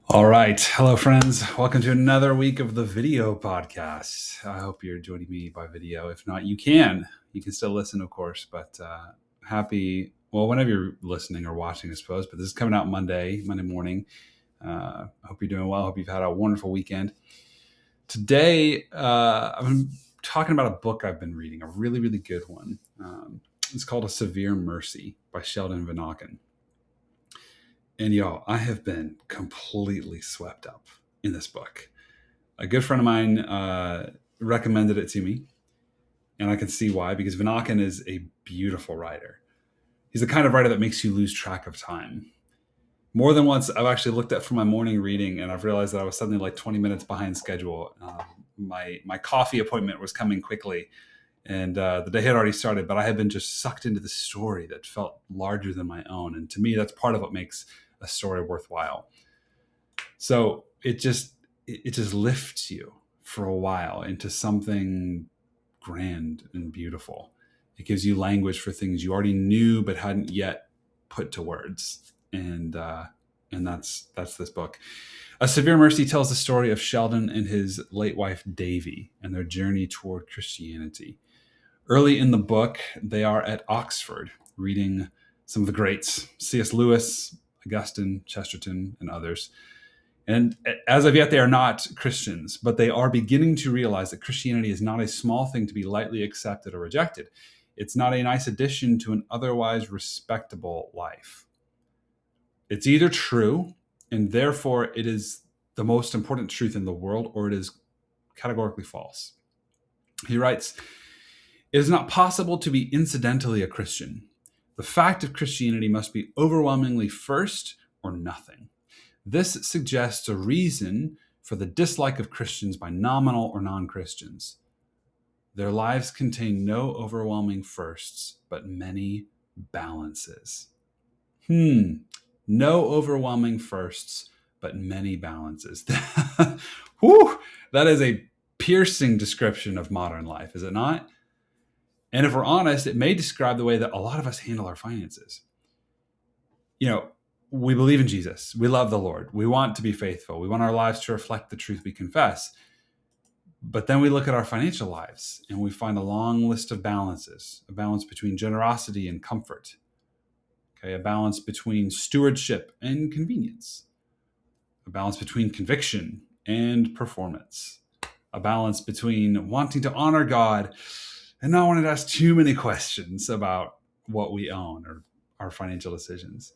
All right. Hello, friends. Welcome to another week of the video podcast. I hope you're joining me by video. If not, you can. You can still listen, of course, but whenever you're listening or watching, I suppose. But this is coming out Monday morning. I hope you're doing well. I hope you've had a wonderful weekend. Today, I'm talking about a book I've been reading, a really, really good one. It's called A Severe Mercy by Sheldon Vanauken. And y'all, I have been completely swept up in this book. A good friend of mine recommended it to me, and I can see why, because Vanauken is a beautiful writer. He's the kind of writer that makes you lose track of time. More than once, I've actually looked at for my morning reading, and I've realized that I was suddenly like 20 minutes behind schedule. My coffee appointment was coming quickly, and the day had already started, but I had been just sucked into the story that felt larger than my own. And to me, that's part of what makes a story worthwhile. So it just lifts you for a while into something grand and beautiful. It gives you language for things you already knew but hadn't yet put to words. And that's this book. A Severe Mercy tells the story of Sheldon and his late wife Davy and their journey toward Christianity. Early in the book, they are at Oxford reading some of the greats, C.S. Lewis, Augustine, Chesterton, and others. And as of yet, they are not Christians, but they are beginning to realize that Christianity is not a small thing to be lightly accepted or rejected. It's not a nice addition to an otherwise respectable life. It's either true, and therefore it is the most important truth in the world, or it is categorically false. He writes, "It is not possible to be incidentally a Christian. The fact of Christianity must be overwhelmingly first or nothing. This suggests a reason for the dislike of Christians by nominal or non-Christians. Their lives contain no overwhelming firsts, but many balances." No overwhelming firsts, but many balances. Whew, that is a piercing description of modern life, is it not? And if we're honest, it may describe the way that a lot of us handle our finances. You know, we believe in Jesus. We love the Lord. We want to be faithful. We want our lives to reflect the truth we confess. But then we look at our financial lives and we find a long list of balances, a balance between generosity and comfort, a balance between stewardship and convenience, a balance between conviction and performance, a balance between wanting to honor God and not wanting to ask too many questions about what we own or our financial decisions.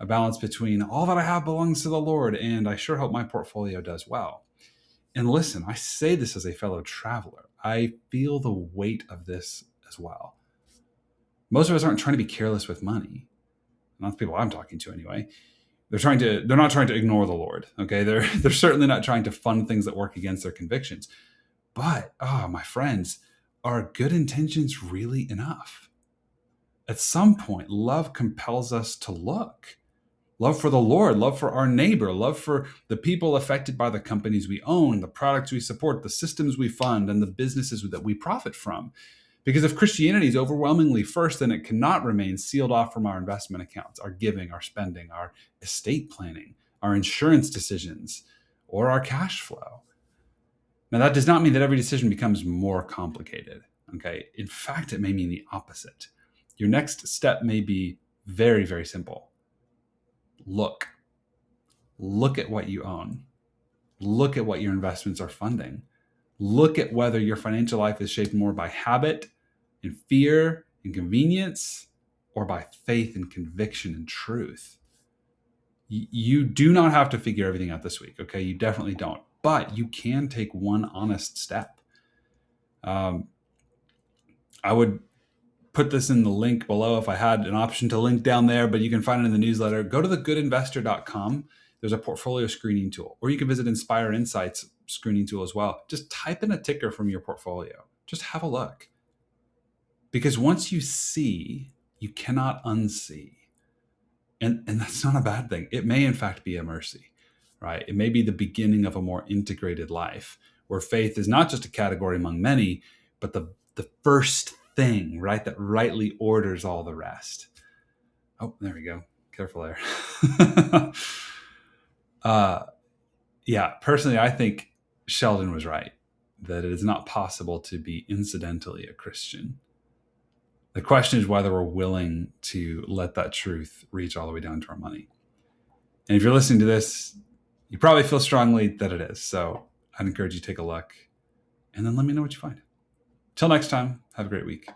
A balance between all that I have belongs to the Lord, and I sure hope my portfolio does well. And listen, I say this as a fellow traveler. I feel the weight of this as well. Most of us aren't trying to be careless with money. Not the people I'm talking to anyway. They're not trying to ignore the Lord. Okay. They're certainly not trying to fund things that work against their convictions. But, my friends, are good intentions really enough? At some point, love compels us to look. Love for the Lord, love for our neighbor, love for the people affected by the companies we own, the products we support, the systems we fund, and the businesses that we profit from. Because if Christianity is overwhelmingly first, then it cannot remain sealed off from our investment accounts, our giving, our spending, our estate planning, our insurance decisions, or our cash flow. Now, that does not mean that every decision becomes more complicated. Okay. In fact, it may mean the opposite. Your next step may be very, very simple. Look at what you own. Look at what your investments are funding. Look at whether your financial life is shaped more by habit and fear and convenience, or by faith and conviction and truth. You do not have to figure everything out this week. Okay. You definitely don't, but you can take one honest step. I would put this in the link below if I had an option to link down there, but you can find it in the newsletter. Go to thegooడింvestor.com. There's a portfolio screening tool, or you can visit Inspire Insights screening tool as well. Just type in a ticker from your portfolio. Just have a look. Because once you see, you cannot unsee. And that's not a bad thing. It may in fact be a mercy, right? It may be the beginning of a more integrated life where faith is not just a category among many, but the first thing, right, that rightly orders all the rest. Oh, there we go. Careful there. Yeah, personally, I think Sheldon was right, that it is not possible to be incidentally a Christian. The question is whether we're willing to let that truth reach all the way down to our money. And if you're listening to this, you probably feel strongly that it is. So I'd encourage you to take a look and then let me know what you find. Till next time, have a great week.